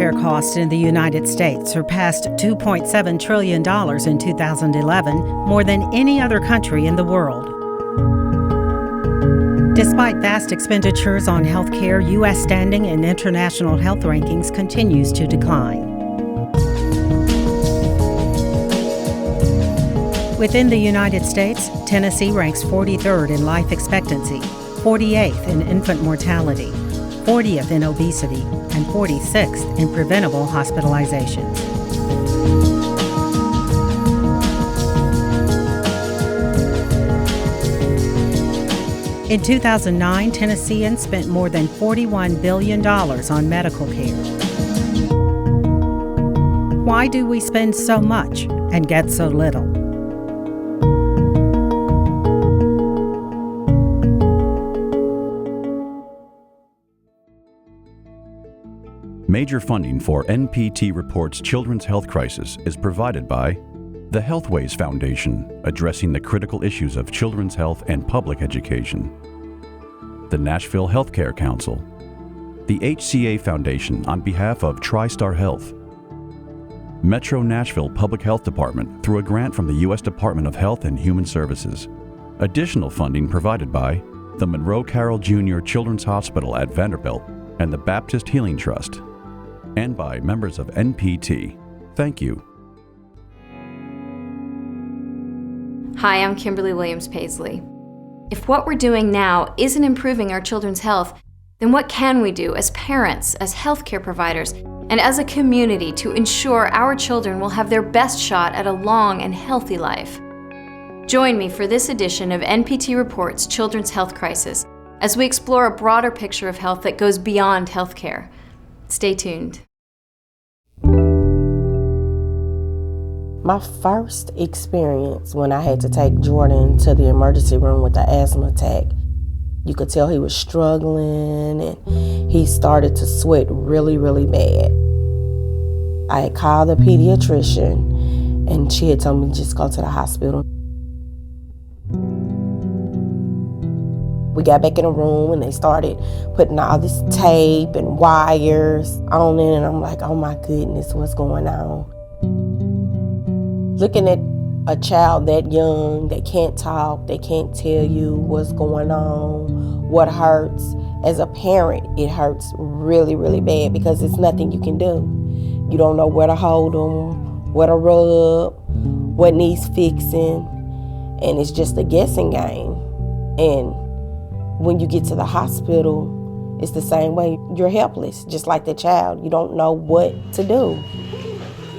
healthcare costs in the United States surpassed $2.7 trillion in 2011, more than any other country in the world. Despite vast expenditures on healthcare, U.S. standing in international health rankings continues to decline. Within the United States, Tennessee ranks 43rd in life expectancy, 48th in infant mortality, 40th in obesity, and 46th in preventable hospitalizations. In 2009, Tennesseans spent more than $41 billion on medical care. Why do we spend so much and get so little? Major funding for NPT Reports Children's Health Crisis is provided by the Healthways Foundation, addressing the critical issues of children's health and public education, the Nashville Healthcare Council, the HCA Foundation on behalf of TriStar Health, Metro Nashville Public Health Department through a grant from the U.S. Department of Health and Human Services. Additional funding provided by the Monroe Carroll Jr. Children's Hospital at Vanderbilt and the Baptist Healing Trust, and by members of NPT. Thank you. Hi, I'm Kimberly Williams-Paisley. If what we're doing now isn't improving our children's health, then what can we do as parents, as healthcare providers, and as a community to ensure our children will have their best shot at a long and healthy life? Join me for this edition of NPT Reports Children's Health Crisis as we explore a broader picture of health that goes beyond healthcare. Stay tuned. My first experience when I had to take Jordan to the emergency room with an asthma attack, you could tell he was struggling and he started to sweat really, really bad. I had called the pediatrician and she had told me to just go to the hospital. We got back in the room and they started putting all this tape and wires on it, and I'm like, oh my goodness, what's going on? Looking at a child that young, they can't talk, they can't tell you what's going on, what hurts. As a parent, it hurts really, really bad because it's nothing you can do. You don't know where to hold them, where to rub, what needs fixing, and it's just a guessing game. And when you get to the hospital, it's the same way. You're helpless, just like the child. You don't know what to do.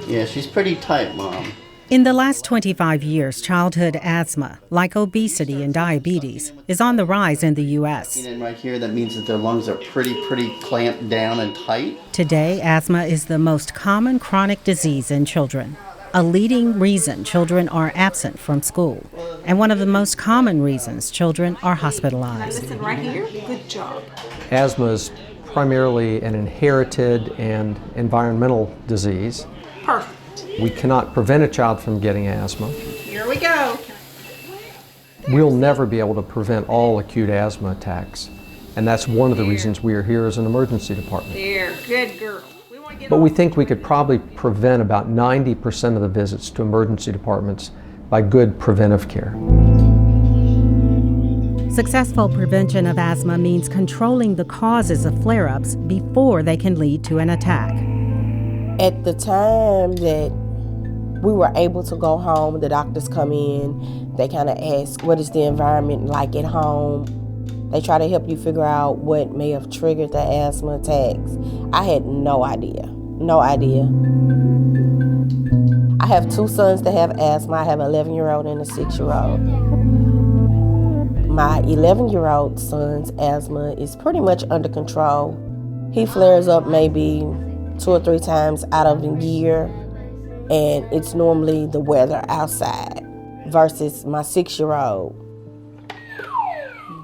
Yeah, she's pretty tight, Mom. In the last 25 years, childhood asthma, like obesity and diabetes, is on the rise in the U.S. And right here, that means that their lungs are pretty clamped down and tight. Today, asthma is the most common chronic disease in children, a leading reason children are absent from school, and one of the most common reasons children are hospitalized. Listen right here. Good job. Asthma is primarily an inherited and environmental disease. Perfect. We cannot prevent a child from getting asthma. Here we go. We'll never be able to prevent all acute asthma attacks, and that's one of the reasons we are here as an emergency department. There, good girl. But we think we could probably prevent about 90% of the visits to emergency departments by good preventive care. Successful prevention of asthma means controlling the causes of flare-ups before they can lead to an attack. At the time that we were able to go home, the doctors come in, they kind of ask, what is the environment like at home? They try to help you figure out what may have triggered the asthma attacks. I had no idea. I have two sons that have asthma. I have an 11-year-old and a 6-year-old. My 11-year-old son's asthma is pretty much under control. He flares up maybe 2 or 3 times out of the year, and it's normally the weather outside versus my 6-year-old.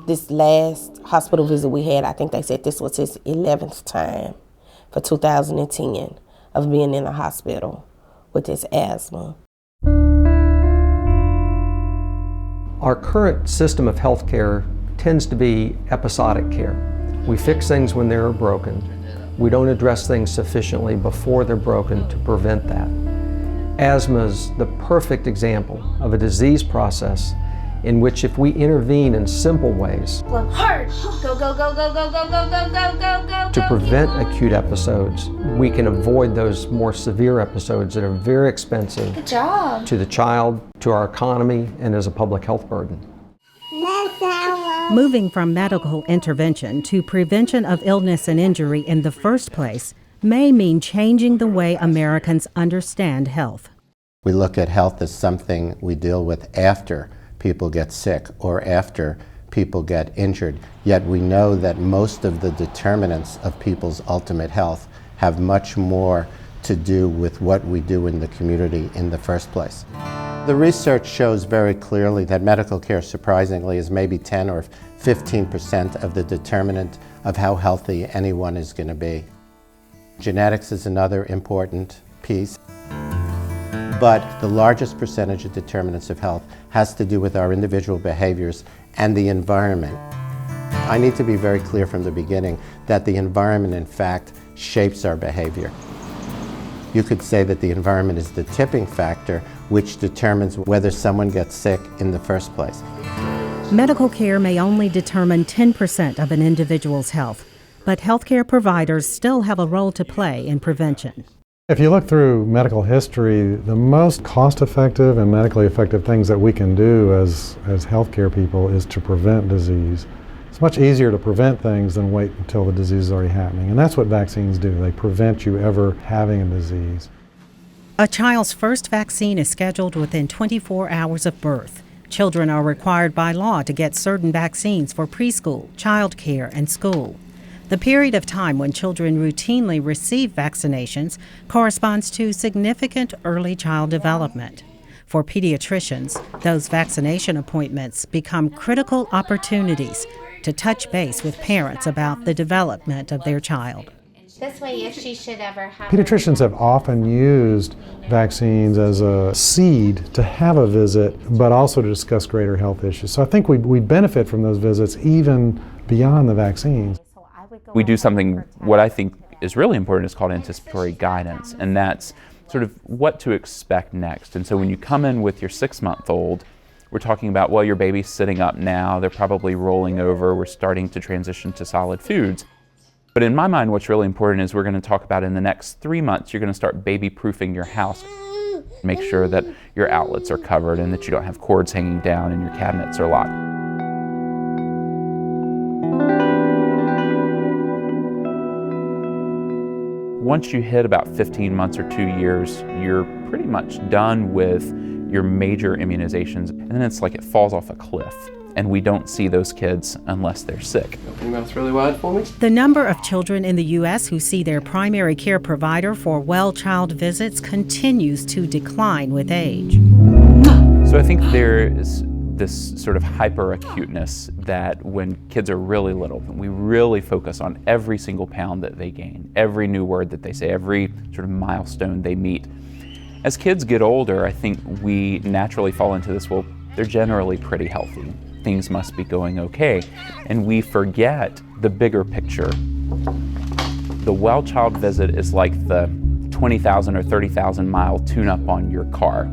This last hospital visit we had, I think they said this was his 11th time for 2010 of being in the hospital with his asthma. Our current system of health care tends to be episodic care. We fix things when they're broken. We don't address things sufficiently before they're broken to prevent that. Asthma is the perfect example of a disease process in which if we intervene in simple ways Hard. Go, go, go, go, go, go, go, go, go, go, go. to prevent acute episodes, we can avoid those more severe episodes that are very expensive Good job. to the child, to our economy, and as a public health burden. Moving from medical intervention to prevention of illness and injury in the first place may mean changing the way Americans understand health. We look at health as something we deal with after people get sick or after people get injured, yet we know that most of the determinants of people's ultimate health have much more to do with what we do in the community in the first place. The research shows very clearly that medical care, surprisingly, is maybe 10 or 15% of the determinant of how healthy anyone is going to be. Genetics is another important piece. But the largest percentage of determinants of health has to do with our individual behaviors and the environment. I need to be very clear from the beginning that the environment, in fact, shapes our behavior. You could say that the environment is the tipping factor which determines whether someone gets sick in the first place. Medical care may only determine 10% of an individual's health, but healthcare providers still have a role to play in prevention. If you look through medical history, the most cost-effective and medically effective things that we can do as healthcare people is to prevent disease. It's much easier to prevent things than wait until the disease is already happening, and that's what vaccines do. They prevent you ever having a disease. A child's first vaccine is scheduled within 24 hours of birth. Children are required by law to get certain vaccines for preschool, child care, and school. The period of time when children routinely receive vaccinations corresponds to significant early child development. For pediatricians, those vaccination appointments become critical opportunities to touch base with parents about the development of their child. This way, if she should ever have... Pediatricians have often used vaccines as a seed to have a visit, but also to discuss greater health issues. So I think we benefit from those visits even beyond the vaccines. We do something, what I think is really important, is called anticipatory guidance, and that's sort of what to expect next. And so when you come in with your 6-month-old, we're talking about, well, your baby's sitting up now, they're probably rolling over, we're starting to transition to solid foods. But in my mind, what's really important is we're going to talk about in the next 3 months, you're going to start baby-proofing your house. Make sure that your outlets are covered and that you don't have cords hanging down and your cabinets are locked. Once you hit about 15 months or 2 years, you're pretty much done with your major immunizations. And then it's like it falls off a cliff. And we don't see those kids unless they're sick. Open your mouth really wide for me. The number of children in the U.S. who see their primary care provider for well child visits continues to decline with age. So I think there is this sort of hyper-acuteness that when kids are really little, we really focus on every single pound that they gain, every new word that they say, every sort of milestone they meet. As kids get older, I think we naturally fall into this, well, they're generally pretty healthy. Things must be going okay. And we forget the bigger picture. The well child visit is like the 20,000 or 30,000 mile tune-up on your car.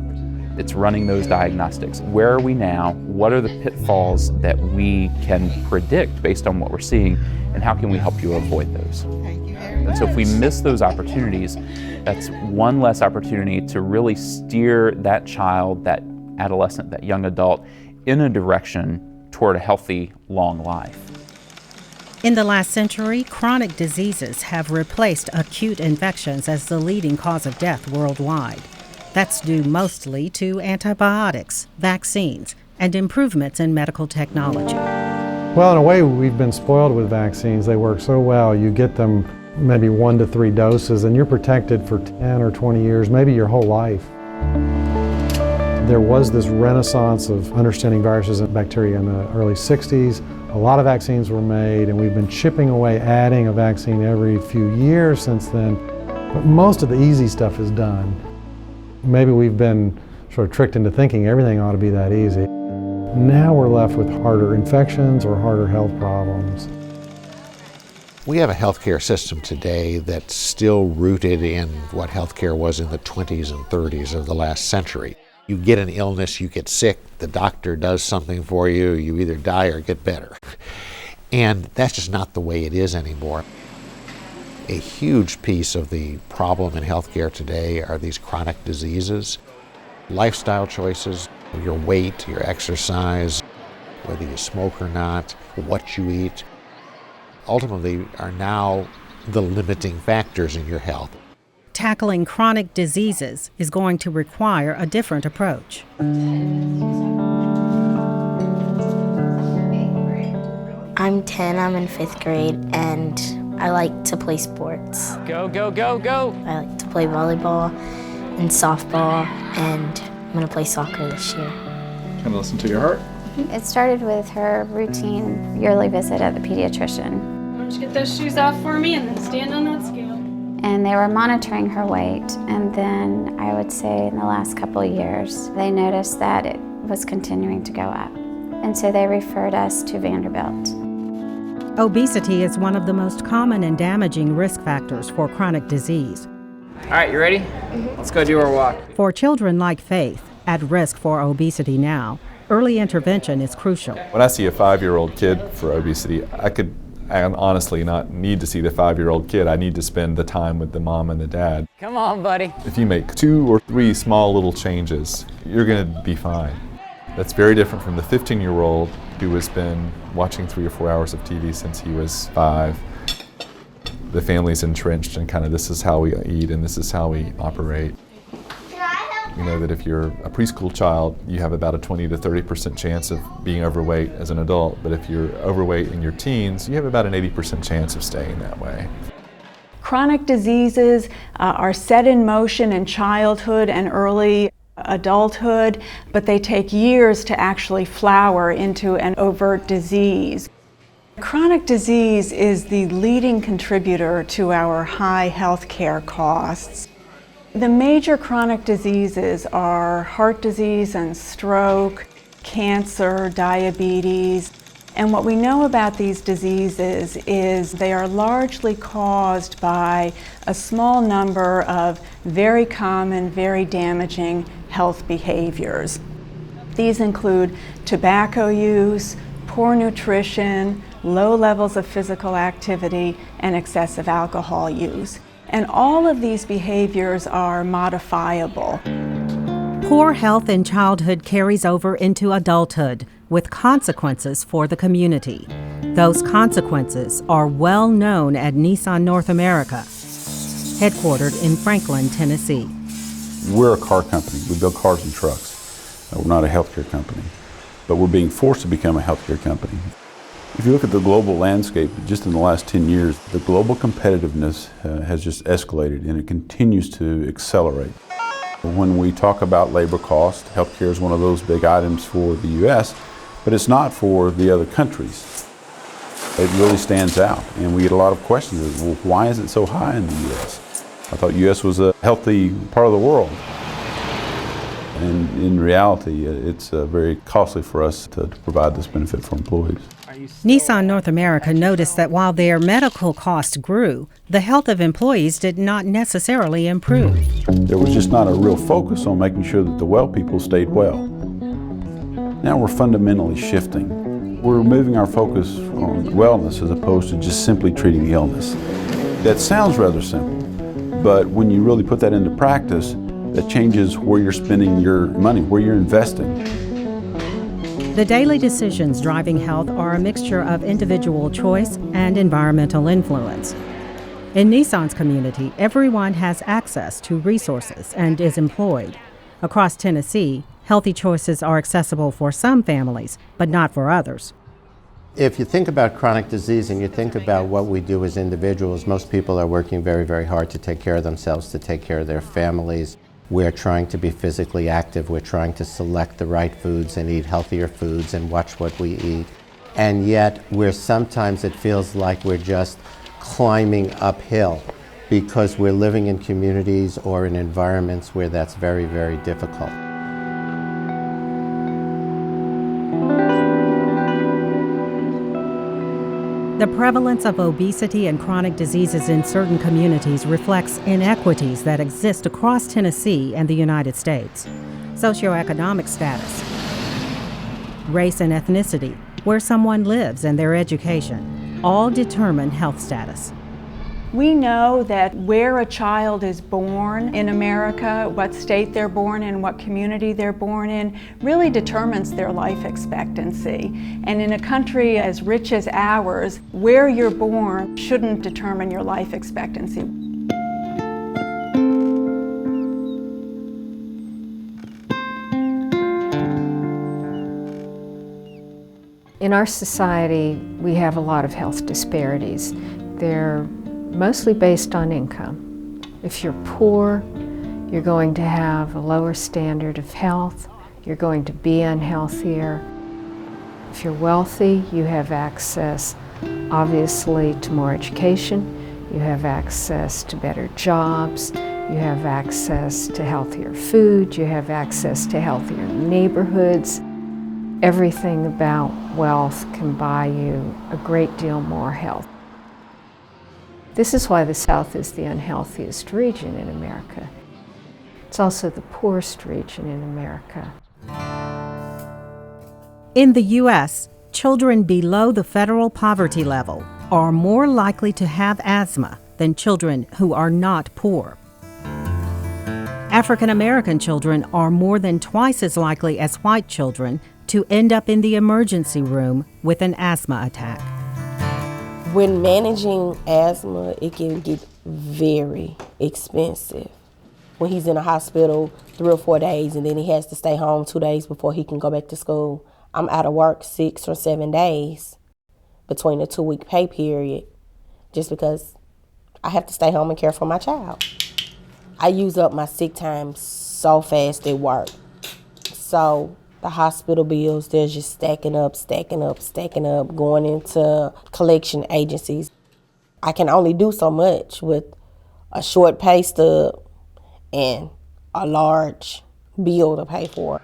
It's running those diagnostics. Where are we now? What are the pitfalls that we can predict based on what we're seeing? And how can we help you avoid those? And so if we miss those opportunities, that's one less opportunity to really steer that child, that adolescent, that young adult in a direction toward a healthy, long life. In the last century, chronic diseases have replaced acute infections as the leading cause of death worldwide. That's due mostly to antibiotics, vaccines, and improvements in medical technology. Well, in a way, we've been spoiled with vaccines. They work so well. You get them maybe 1 to 3 doses, and you're protected for 10 or 20 years, maybe your whole life. There was this renaissance of understanding viruses and bacteria in the early 60s. A lot of vaccines were made, and we've been chipping away, adding a vaccine every few years since then. But most of the easy stuff is done. Maybe we've been sort of tricked into thinking everything ought to be that easy. Now we're left with harder infections or harder health problems. We have a healthcare system today that's still rooted in what healthcare was in the 20s and 30s of the last century. You get an illness, you get sick, the doctor does something for you, you either die or get better. And that's just not the way it is anymore. A huge piece of the problem in healthcare today are these chronic diseases, lifestyle choices, your weight, your exercise, whether you smoke or not, what you eat, ultimately are now the limiting factors in your health. Tackling chronic diseases is going to require a different approach. I'm 10, I'm in 5th grade, and I like to play sports. Go, go, go, go! I like to play volleyball and softball, and I'm gonna play soccer this year. Kind of listen to your heart. It started with her routine yearly visit at the pediatrician. Why don't you get those shoes off for me and then stand on that scale. And they were monitoring her weight, and then I would say in the last couple of years, they noticed that it was continuing to go up. And so they referred us to Vanderbilt. Obesity is one of the most common and damaging risk factors for chronic disease. All right, you ready? Mm-hmm. Let's go do our walk. For children like Faith, at risk for obesity now, early intervention is crucial. When I see a 5-year-old kid for obesity, I honestly not need to see the 5-year-old kid. I need to spend the time with the mom and the dad. Come on, buddy. If you make 2 or 3 small little changes, you're going to be fine. That's very different from the 15-year-old who has been watching 3 or 4 hours of TV since he was 5. The family's entrenched in kind of this is how we eat and this is how we operate. You know that if you're a preschool child, you have about a 20 to 30% chance of being overweight as an adult, but if you're overweight in your teens, you have about an 80% chance of staying that way. Chronic diseases are set in motion in childhood and early adulthood, but they take years to actually flower into an overt disease. Chronic disease is the leading contributor to our high health care costs. The major chronic diseases are heart disease and stroke, cancer, diabetes. And what we know about these diseases is they are largely caused by a small number of very common, very damaging health behaviors. These include tobacco use, poor nutrition, low levels of physical activity, and excessive alcohol use. And all of these behaviors are modifiable. Poor health in childhood carries over into adulthood, with consequences for the community. Those consequences are well known at Nissan North America, headquartered in Franklin, Tennessee. We're a car company. We build cars and trucks. We're not a healthcare company, but we're being forced to become a healthcare company. If you look at the global landscape, just in the last 10 years, the global competitiveness has just escalated and it continues to accelerate. When we talk about labor cost, healthcare is one of those big items for the U.S., but it's not for the other countries. It really stands out, and we get a lot of questions. Well, why is it so high in the U.S.? I thought U.S. was a healthy part of the world. And in reality, it's very costly for us to provide this benefit for employees. Nissan North America noticed that while their medical costs grew, the health of employees did not necessarily improve. There was just not a real focus on making sure that the well people stayed well. Now we're fundamentally shifting. We're moving our focus on wellness as opposed to just simply treating the illness. That sounds rather simple, but when you really put that into practice, that changes where you're spending your money, where you're investing. The daily decisions driving health are a mixture of individual choice and environmental influence. In Nissan's community, everyone has access to resources and is employed. Across Tennessee, healthy choices are accessible for some families, but not for others. If you think about chronic disease and you think about what we do as individuals, most people are working very, very hard to take care of themselves, to take care of their families. We're trying to be physically active. We're trying to select the right foods and eat healthier foods and watch what we eat. And yet, sometimes it feels like we're just climbing uphill because we're living in communities or in environments where that's very, very difficult. The prevalence of obesity and chronic diseases in certain communities reflects inequities that exist across Tennessee and the United States. Socioeconomic status, race and ethnicity, where someone lives, and their education all determine health status. We know that where a child is born in America, what state they're born in, what community they're born in, really determines their life expectancy. And in a country as rich as ours, where you're born shouldn't determine your life expectancy. In our society, we have a lot of health disparities. They're mostly based on income. If you're poor, you're going to have a lower standard of health. You're going to be unhealthier. If you're wealthy, you have access, obviously, to more education. You have access to better jobs. You have access to healthier food. You have access to healthier neighborhoods. Everything about wealth can buy you a great deal more health. This is why the South is the unhealthiest region in America. It's also the poorest region in America. In the U.S., children below the federal poverty level are more likely to have asthma than children who are not poor. African American children are more than twice as likely as white children to end up in the emergency room with an asthma attack. When managing asthma, it can get very expensive. When he's in a hospital 3 or 4 days and then he has to stay home 2 days before he can go back to school, I'm out of work 6 or 7 days between the 2-week pay period just because I have to stay home and care for my child. I use up my sick time so fast at work. So the hospital bills, they're just stacking up, going into collection agencies. I can only do so much with a short pay stub and a large bill to pay for.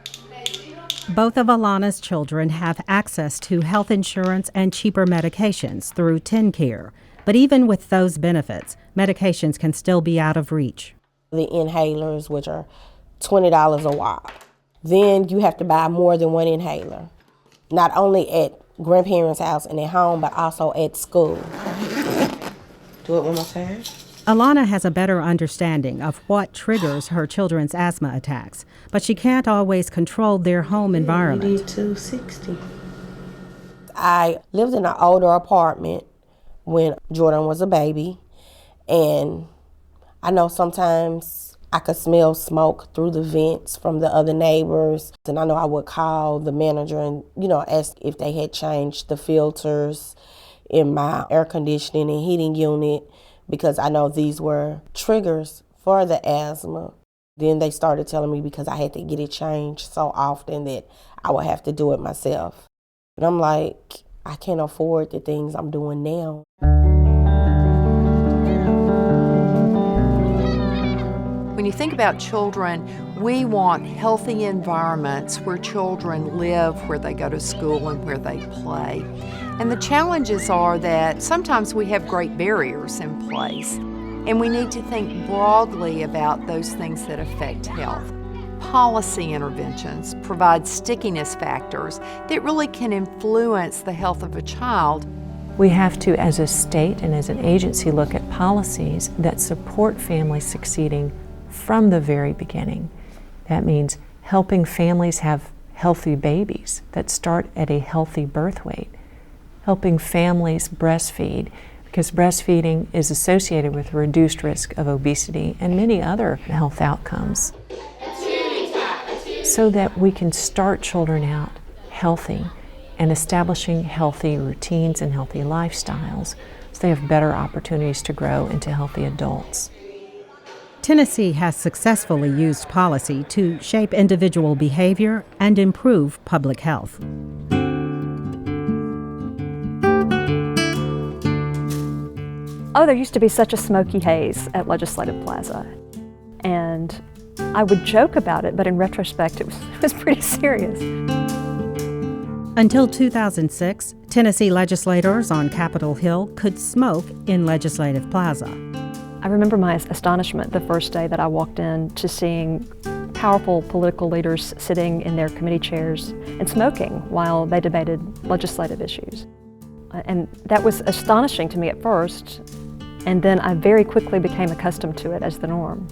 Both of Alana's children have access to health insurance and cheaper medications through TennCare. But even with those benefits, medications can still be out of reach. The inhalers, which are $20 a while. Then you have to buy more than one inhaler, not only at grandparents' house and at home, but also at school. Do it one more time. Alana has a better understanding of what triggers her children's asthma attacks, but she can't always control their home environment. 260. I lived in an older apartment when Jordan was a baby, and I know sometimes I could smell smoke through the vents from the other neighbors. And I know I would call the manager and, ask if they had changed the filters in my air conditioning and heating unit because I know these were triggers for the asthma. Then they started telling me because I had to get it changed so often that I would have to do it myself. And I'm like, I can't afford the things I'm doing now. When you think about children, we want healthy environments where children live, where they go to school, and where they play. And the challenges are that sometimes we have great barriers in place, and we need to think broadly about those things that affect health. Policy interventions provide stickiness factors that really can influence the health of a child. We have to, as a state and as an agency, look at policies that support families succeeding from the very beginning. That means helping families have healthy babies that start at a healthy birth weight, helping families breastfeed, because breastfeeding is associated with reduced risk of obesity and many other health outcomes. So that we can start children out healthy and establishing healthy routines and healthy lifestyles so they have better opportunities to grow into healthy adults. Tennessee has successfully used policy to shape individual behavior and improve public health. Oh, there used to be such a smoky haze at Legislative Plaza. And I would joke about it, but in retrospect, it was pretty serious. Until 2006, Tennessee legislators on Capitol Hill could smoke in Legislative Plaza. I remember my astonishment the first day that I walked in to seeing powerful political leaders sitting in their committee chairs and smoking while they debated legislative issues. And that was astonishing to me at first, and then I very quickly became accustomed to it as the norm.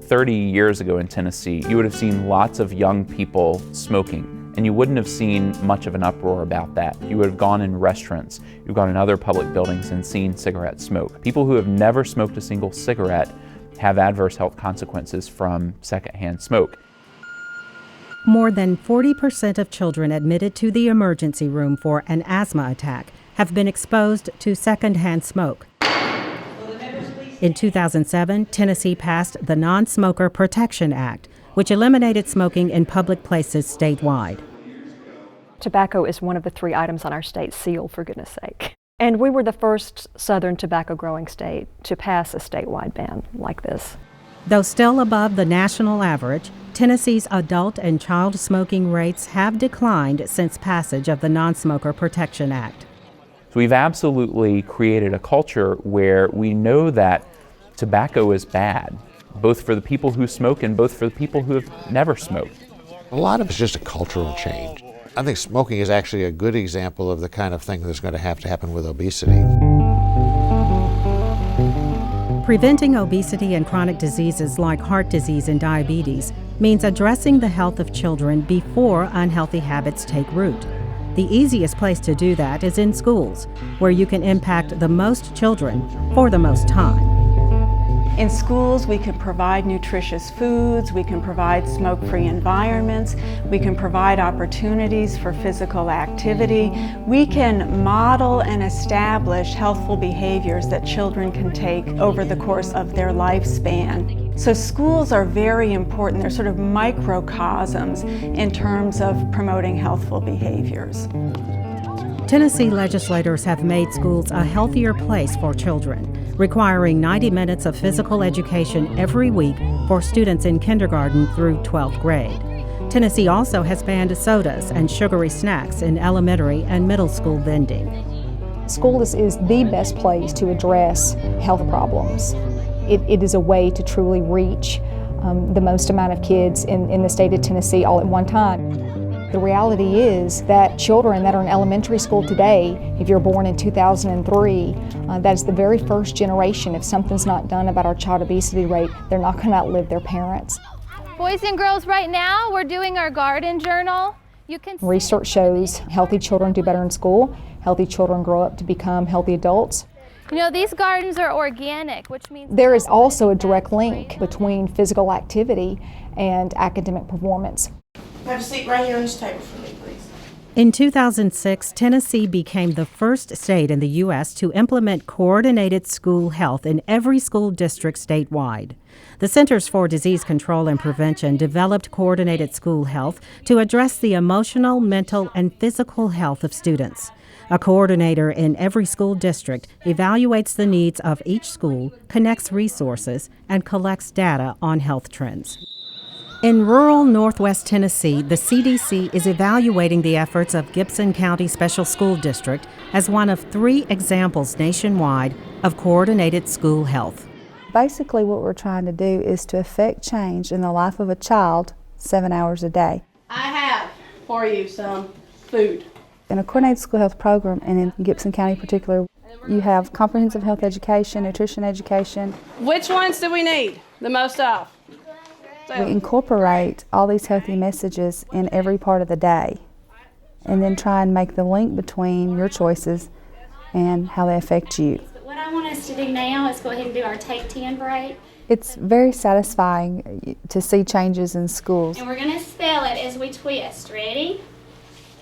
30 years ago in Tennessee, you would have seen lots of young people smoking, and you wouldn't have seen much of an uproar about that. You would have gone in restaurants, you've gone in other public buildings and seen cigarette smoke. People who have never smoked a single cigarette have adverse health consequences from secondhand smoke. More than 40% of children admitted to the emergency room for an asthma attack have been exposed to secondhand smoke. In 2007, Tennessee passed the Non-Smoker Protection Act, which eliminated smoking in public places statewide. Tobacco is one of the 3 items on our state seal, for goodness sake. And we were the first southern tobacco growing state to pass a statewide ban like this. Though still above the national average, Tennessee's adult and child smoking rates have declined since passage of the Non-Smoker Protection Act. So we've absolutely created a culture where we know that tobacco is bad, both for the people who smoke and both for the people who have never smoked. A lot of it's just a cultural change. I think smoking is actually a good example of the kind of thing that's going to happen with obesity. Preventing obesity and chronic diseases like heart disease and diabetes means addressing the health of children before unhealthy habits take root. The easiest place to do that is in schools, where you can impact the most children for the most time. In schools, we can provide nutritious foods, we can provide smoke-free environments, we can provide opportunities for physical activity. We can model and establish healthful behaviors that children can take over the course of their lifespan. So schools are very important. They're sort of microcosms in terms of promoting healthful behaviors. Tennessee legislators have made schools a healthier place for children, requiring 90 minutes of physical education every week for students in kindergarten through 12th grade. Tennessee also has banned sodas and sugary snacks in elementary and middle school vending. School is the best place to address health problems. It is a way to truly reach the most amount of kids in the state of Tennessee all at one time. The reality is that children that are in elementary school today, if you're born in 2003, that is the very first generation. If something's not done about our child obesity rate, they're not going to outlive their parents. Boys and girls, right now we're doing our garden journal. Research shows healthy children do better in school. Healthy children grow up to become healthy adults. You know, these gardens are organic, which means there is also a direct link between physical activity and academic performance. Have a seat right here on this table for me, please. In 2006, Tennessee became the first state in the U.S. to implement coordinated school health in every school district statewide. The Centers for Disease Control and Prevention developed coordinated school health to address the emotional, mental, and physical health of students. A coordinator in every school district evaluates the needs of each school, connects resources, and collects data on health trends. In rural Northwest Tennessee, the CDC is evaluating the efforts of Gibson County Special School District as one of 3 examples nationwide of coordinated school health. Basically, what we're trying to do is to affect change in the life of a child 7 hours a day. I have for you some food. In a coordinated school health program, and in Gibson County in particular, you have comprehensive health education, nutrition education. Which ones do we need the most of? We incorporate all these healthy messages in every part of the day and then try and make the link between your choices and how they affect you. What I want us to do now is go ahead and do our Take 10 break. It's very satisfying to see changes in schools. And we're going to spell it as we twist. Ready?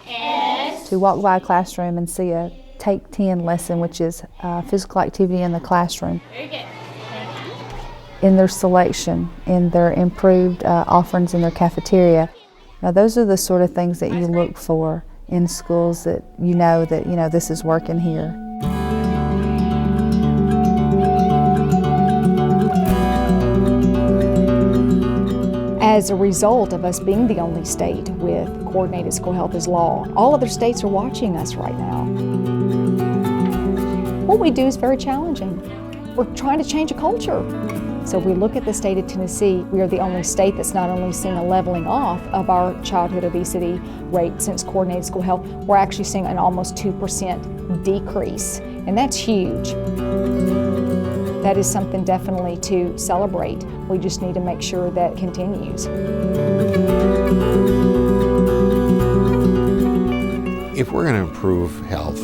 S. To walk by a classroom and see a Take 10 lesson, which is physical activity in the classroom. Very good. In their selection, in their improved offerings in their cafeteria. Now, those are the sort of things that you look for in schools that you know this is working here. as a result of us being the only state with coordinated school health as law. All other states are watching us right now. What we do is very challenging. We're trying to change a culture. So if we look at the state of Tennessee, we are the only state that's not only seeing a leveling off of our childhood obesity rate since coordinated school health, we're actually seeing an almost 2% decrease, and that's huge. That is something definitely to celebrate. We just need to make sure that continues. If we're going to improve health,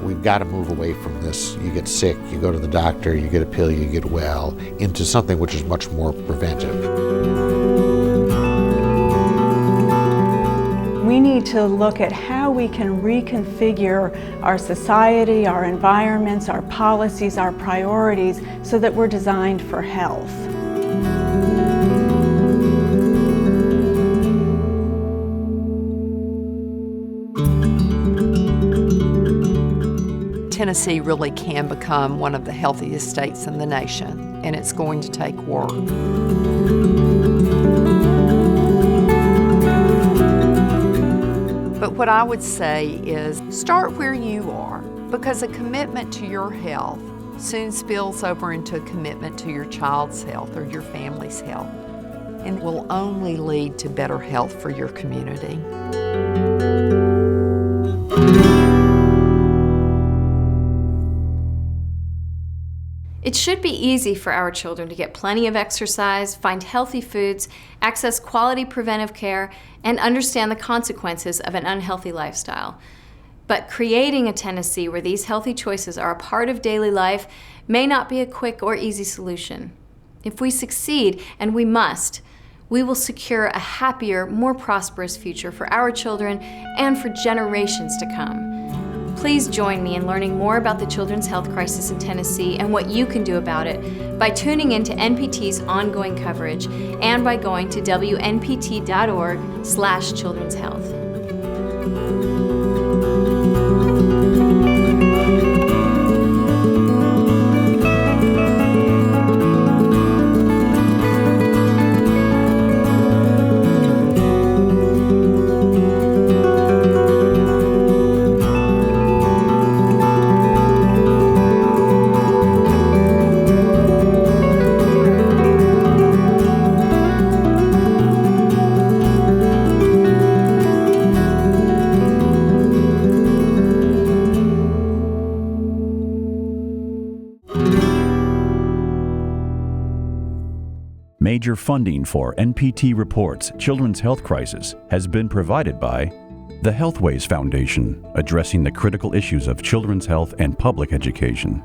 we've got to move away from this. You get sick, you go to the doctor, you get a pill, you get well, into something which is much more preventive. We need to look at how we can reconfigure our society, our environments, our policies, our priorities, so that we're designed for health. Tennessee really can become one of the healthiest states in the nation, and it's going to take work. But what I would say is start where you are, because a commitment to your health soon spills over into a commitment to your child's health or your family's health, and will only lead to better health for your community. It should be easy for our children to get plenty of exercise, find healthy foods, access quality preventive care, and understand the consequences of an unhealthy lifestyle. But creating a Tennessee where these healthy choices are a part of daily life may not be a quick or easy solution. If we succeed, and we must, we will secure a happier, more prosperous future for our children and for generations to come. Please join me in learning more about the children's health crisis in Tennessee and what you can do about it by tuning into NPT's ongoing coverage and by going to wnpt.org/children's health. Major funding for NPT Reports Children's Health Crisis has been provided by the Healthways Foundation, addressing the critical issues of children's health and public education,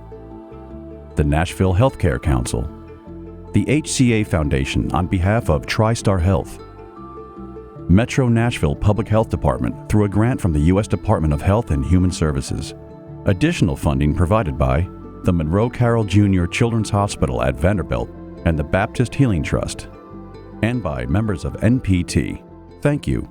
the Nashville Healthcare Council, the HCA Foundation on behalf of TriStar Health, Metro Nashville Public Health Department through a grant from the U.S. Department of Health and Human Services. Additional funding provided by the Monroe Carroll Jr. Children's Hospital at Vanderbilt and the Baptist Healing Trust, and by members of NPT. Thank you.